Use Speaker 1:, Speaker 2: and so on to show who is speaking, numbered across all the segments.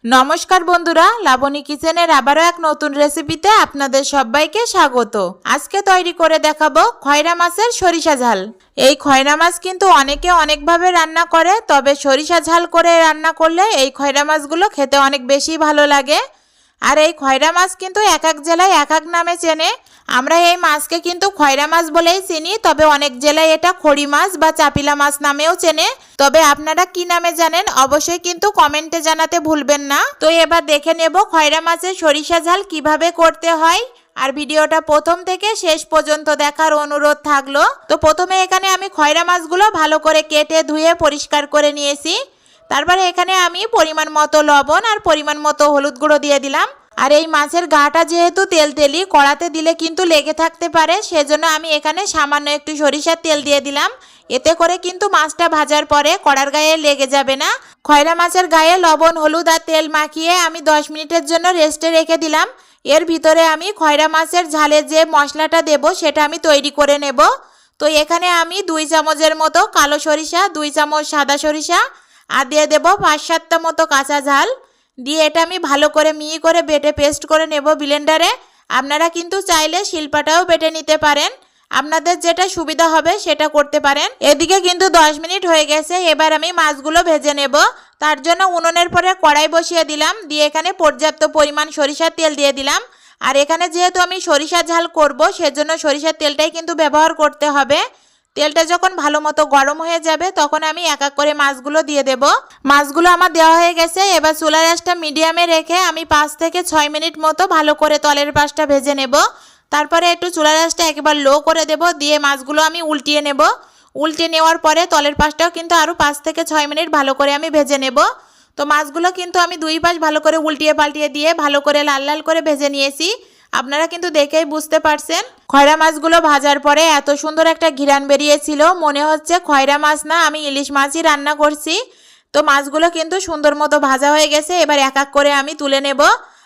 Speaker 1: নমস্কার বন্ধুরা, লাবণী কিচেনের আবারও এক নতুন রেসিপিতে আপনাদের সবাইকে স্বাগত। আজকে তৈরি করে দেখাবো খয়রা মাছের সরিষা ঝাল। এই খয়রা মাছ কিন্তু অনেকে অনেকভাবে রান্না করে, তবে সরিষা ঝাল করে রান্না করলে এই খয়রা মাছগুলো খেতে অনেক বেশি ভালো লাগে। আর এই খয়রা মাছ কিন্তু এক এক জেলায় এক এক নামে চেনে। আমরা এই মাছকে কিন্তু খয়রা মাছ বলেই চিনি, তবে অনেক জেলায় এটা খড়ি মাছ বা চাপিলা মাছ নামেও চেনে। তবে আপনারা কি নামে জানেন অবশ্যই কিন্তু কমেন্টে জানাতে ভুলবেন না। তো এবার দেখে নেব খয়রা মাছের সরিষা ঝাল কিভাবে করতে হয়। আর ভিডিওটা প্রথম থেকে শেষ পর্যন্ত দেখার অনুরোধ থাকলো। তো প্রথমে এখানে আমি খয়রা মাছগুলো ভালো করে কেটে ধুয়ে পরিষ্কার করে নিয়েছি। তারপরে এখানে আমি পরিমাণ মতো লবণ আর পরিমাণ মতো হলুদ গুঁড়ো দিয়ে দিলাম। আর এই মাছের গাটা যেহেতু তেলতেলি, কড়াতে দিলে কিন্তু লেগে থাকতে পারে, সেজন্য আমি এখানে সামান্য একটু সরিষার তেল দিয়ে দিলাম। এতে করে কিন্তু মাছটা ভাজার পরে কড়ার গায়ে লেগে যাবে না। খয়রা মাছের গায়ে লবণ হলুদ আর তেল মাখিয়ে আমি 10 মিনিটের জন্য রেস্টে রেখে দিলাম। এর ভিতরে আমি খয়রা মাছের ঝালে যে মশলাটা দেব সেটা আমি তৈরি করে নেব। তো এখানে আমি 2 চামচের মতো কালো সরিষা, 2 চামচ সাদা সরিষা আর দিয়ে দেবো 5-7টা মতো কাঁচা ঝাল দিয়ে এটা আমি ভালো করে মিহি করে বেটে পেস্ট করে নেব ব্লেন্ডারে। আপনারা কিন্তু চাইলে শিলপাটাও বেটে নিতে পারেন, আপনাদের যেটা সুবিধা হবে সেটা করতে পারেন। এদিকে কিন্তু 10 মিনিট হয়ে গেছে। এবার আমি মাছগুলো ভেজে নেব। তার জন্য উনুনের পরে কড়াই বসিয়ে দিলাম, দিয়ে এখানে পর্যাপ্ত পরিমাণ সরিষার তেল দিয়ে দিলাম। আর এখানে যেহেতু আমি সরিষা ঝাল করব সেজন্য সরিষার তেলটাই কিন্তু ব্যবহার করতে হবে। তেলটা যখন ভালো মতো গরম হয়ে যাবে তখন আমি এক এক করে মাছগুলো দিয়ে দেব। মাছগুলো আমার দেওয়া হয়ে গেছে। এবার চুলার আঁচটা মিডিয়ামে রেখে আমি 5 থেকে 6 মিনিট মতো ভালো করে তলের পাশটা ভেজে নেব। তারপরে একটু চুলার আঁচটা একেবারে লো করে দেব, দিয়ে মাছগুলো আমি উল্টিয়ে নেব। উল্টে নেওয়ার পরে তলের পাশটাও কিন্তু আরও 5 থেকে 6 মিনিট ভালো করে আমি ভেজে নেব। তো মাছগুলো কিন্তু আমি 2 পাশ ভালো করে উল্টিয়ে পাল্টিয়ে দিয়ে ভালো করে লাল লাল করে ভেজে নিয়েছি। আপনারা কিন্তু দেখেই বুঝতে পারছেন। খয়রা মাছগুলো ভাজার পরে এত সুন্দর একটা ঘ্রাণ বেরিয়েছিল, মনে হচ্ছে খয়রা মাছ না আমি ইলিশ মাছই রান্না করছি। তো মাছগুলো কিন্তু সুন্দর মতো ভাজা হয়ে গেছে। এবার এক এক করে আমি তুলে নেব।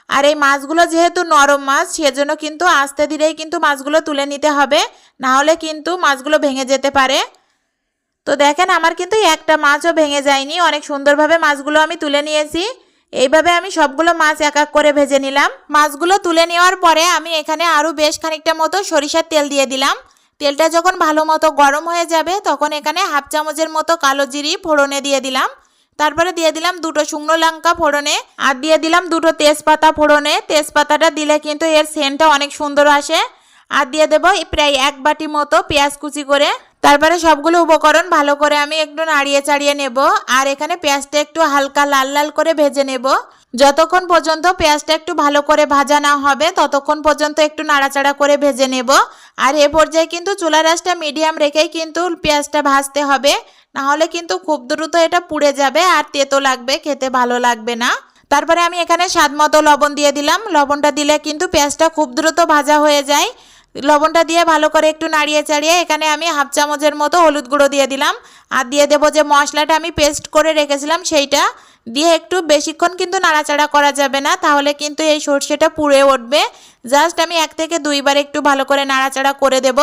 Speaker 1: আর এই মাছগুলো যেহেতু নরম মাছ সেজন্য কিন্তু আস্তে ধীরেই কিন্তু মাছগুলো তুলে নিতে হবে, না হলে কিন্তু মাছগুলো ভেঙে যেতে পারে। তো দেখেন আমার কিন্তু একটা মাছও ভেঙে যায়নি, অনেক সুন্দরভাবে মাছগুলো আমি তুলে নিয়েছি। এইভাবে আমি সবগুলো মাছ এক এক করে ভেজে নিলাম। মাছগুলো তুলে নেওয়ার পরে আমি এখানে আরও বেশ খানিকটা মতো সরিষার তেল দিয়ে দিলাম। তেলটা যখন ভালো মতো গরম হয়ে যাবে তখন এখানে 1/2 চামচের মতো কালো জিরি ফোড়নে দিয়ে দিলাম। তারপরে দিয়ে দিলাম 2টো শুকনো লঙ্কা ফোড়নে আর দিয়ে দিলাম 2টো তেজপাতা ফোড়নে। তেজপাতাটা দিলে কিন্তু এর সেন্টটা অনেক সুন্দর আসে। আর দিয়ে দেবো প্রায় 1 বাটি মতো পেঁয়াজ কুচি করে। তারপরে সবগুলো উপকরণ ভালো করে আমি একটু নাড়িয়ে চাড়িয়ে নেব। আর এখানে পেঁয়াজটা একটু হালকা লাল লাল করে ভেজে নেব। যতক্ষণ পর্যন্ত পেঁয়াজটা একটু ভালো করে ভাজা না হবে ততক্ষণ পর্যন্ত একটু নাড়াচাড়া করে ভেজে নেব। আর এ পর্যায়ে কিন্তু চুলার আঁচটা মিডিয়াম রেখেই কিন্তু পেঁয়াজটা ভাজতে হবে, না হলে কিন্তু খুব দ্রুত এটা পুড়ে যাবে আর তেতো লাগবে, খেতে ভালো লাগবে না। তারপরে আমি এখানে স্বাদ মতো লবণ দিয়ে দিলাম। লবণটা দিলে কিন্তু পেঁয়াজটা খুব দ্রুত ভাজা হয়ে যায়। লবণটা দিয়ে ভালো করে একটু নাড়িয়ে চাড়িয়ে এখানে আমি 1/2 চামচের মতো হলুদ গুঁড়ো দিয়ে দিলাম। আর দিয়ে দেবো যে মশলাটা আমি পেস্ট করে রেখেছিলাম সেইটা দিয়ে একটু বেশিক্ষণ কিন্তু নাড়াচাড়া করা যাবে না, তাহলে কিন্তু এই সর্ষেটা পুড়ে উঠবে। জাস্ট আমি 1 থেকে 2 বার একটু ভালো করে নাড়াচাড়া করে দেব।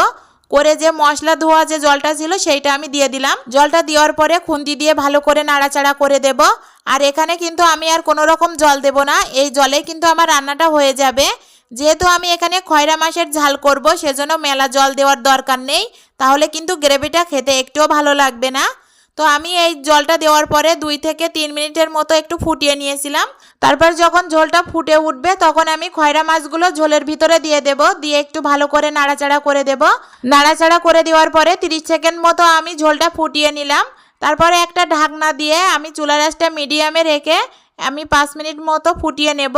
Speaker 1: করে যে মশলা ধোয়া যে জলটা ছিল সেইটা আমি দিয়ে দিলাম। জলটা দেওয়ার পরে খুন্তি দিয়ে ভালো করে নাড়াচাড়া করে দেব। আর এখানে কিন্তু আমি আর কোনো রকম জল দেব না, এই জলে কিন্তু আমার রান্নাটা হয়ে যাবে। যেহেতু আমি এখানে খয়রা মাছের ঝাল করব সেজন্য মেলা জল দেওয়ার দরকার নেই, তাহলে কিন্তু গ্রেভিটা খেতে একটুও ভালো লাগবে না। তো আমি এই জলটা দেওয়ার পরে 2 থেকে 3 মিনিটের মতো একটু ফুটিয়ে নিয়েছিলাম। তারপর যখন ঝোলটা ফুটে উঠবে তখন আমি খয়রা মাছগুলো ঝোলের ভিতরে দিয়ে দেব, দিয়ে একটু ভালো করে নাড়াচাড়া করে দেব। নাড়াচাড়া করে দেওয়ার পরে 30 সেকেন্ড মতো আমি ঝোলটা ফুটিয়ে নিলাম। তারপরে একটা ঢাকনা দিয়ে আমি চুলার আঁচটা মিডিয়ামে রেখে আমি 5 মিনিট মতো ফুটিয়ে নেব।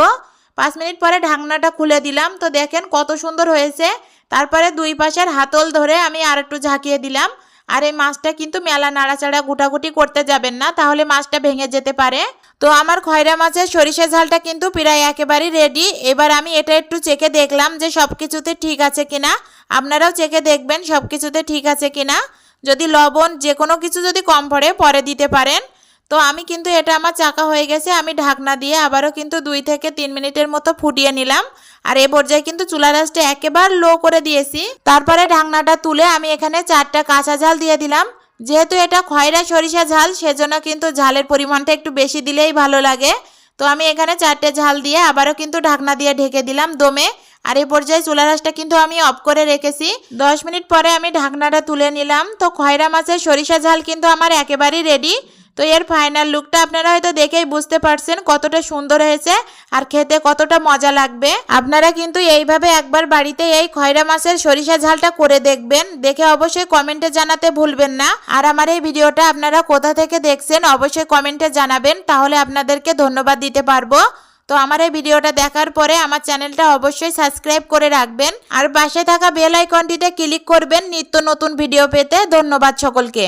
Speaker 1: 5 মিনিট পরে ঢাকনাটা খুলে দিলাম। তো দেখেন কত সুন্দর হয়েছে। তারপরে 2 পাশের হাতল ধরে আমি আর একটু ঝাঁকিয়ে দিলাম। আর এই মাছটা কিন্তু মেলা নাড়াচাড়া গুটাগুটি করতে যাবেন না, তাহলে মাছটা ভেঙে যেতে পারে। তো আমার খয়রা মাছের সরিষা ঝালটা কিন্তু প্রায় একেবারেই রেডি। এবার আমি এটা একটু চেখে দেখলাম যে সব কিছুতে ঠিক আছে কিনা। আপনারাও চেখে দেখবেন সব কিছুতে ঠিক আছে কিনা। যদি লবণ যে কোনো কিছু যদি কম পড়ে পরে দিতে পারেন। তো আমি কিন্তু এটা আমার চাকা হয়ে গেছে। আমি ঢাকনা দিয়ে আবারও কিন্তু 2 থেকে 3 মিনিটের মতো ফুটিয়ে নিলাম। আর এই পর্যায়ে কিন্তু চুলার আঁচটা একেবারে লো করে দিয়েছি। তারপরে ঢাকনাটা তুলে আমি এখানে 4টা কাঁচা ঝাল দিয়ে দিলাম। যেহেতু এটা খয়রা সরিষা ঝাল সেজন্য কিন্তু ঝালের পরিমাণটা একটু বেশি দিলেই ভালো লাগে। তো আমি এখানে 4টে ঝাল দিয়ে আবারও কিন্তু ঢাকনা দিয়ে ঢেকে দিলাম দমে। আর এই পর্যায়ে চুলা রাসটা কিন্তু আমি অফ করে রেখেছি। 10 মিনিট পরে আমি ঢাকনাটা তুলে নিলাম। তো খয়রা মাছের সরিষা ঝাল কিন্তু আমার একেবারেই রেডি। তো এর ফাইনাল লুকটা আপনারা হয়তো দেখেই বুঝতে পারছেন কতটা সুন্দর হয়েছে আর খেতে কতটা মজা লাগবে। আপনারা কিন্তু এইভাবে একবার বাড়িতে এই খয়রা মাছের সরিষা ঝালটা করে দেখবেন, দেখে অবশ্যই কমেন্টে জানাতে ভুলবেন না। আর আমার এই ভিডিওটা আপনারা কোথা থেকে দেখছেন অবশ্যই কমেন্টে জানাবেন, তাহলে আপনাদেরকে ধন্যবাদ দিতে পারবো। তো আমার এই ভিডিওটা দেখার পরে আমার চ্যানেলটা অবশ্যই সাবস্ক্রাইব করে রাখবেন আর পাশে থাকা বেল আইকনটিতে ক্লিক করবেন নিত্য নতুন ভিডিও পেতে। ধন্যবাদ সকলকে।